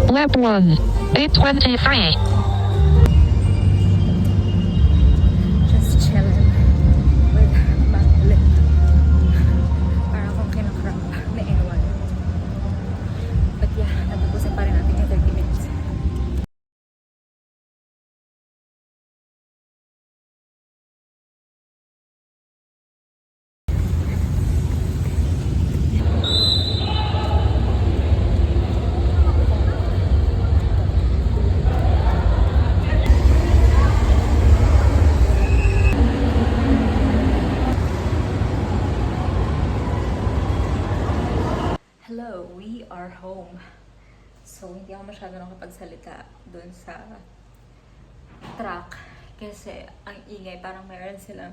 Lap 1. 823. Just chilling with my lip. Para akong kinakramp na ewan. But yeah, natapusin pa rin natin yung 30 minutes. Hello, we are home. So, hindi ako masyado nakapagsalita dun sa truck kasi ang ingay, parang meron silang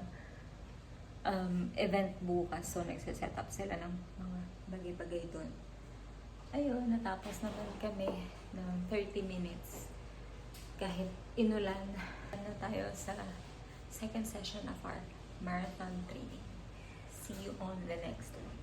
event bukas. So, nagsiset up sila ng mga bagay-bagay dun. Ayun, natapos naman kami ng 30 minutes. Kahit inulan, na tayo sa second session of our marathon training. See you on the next one.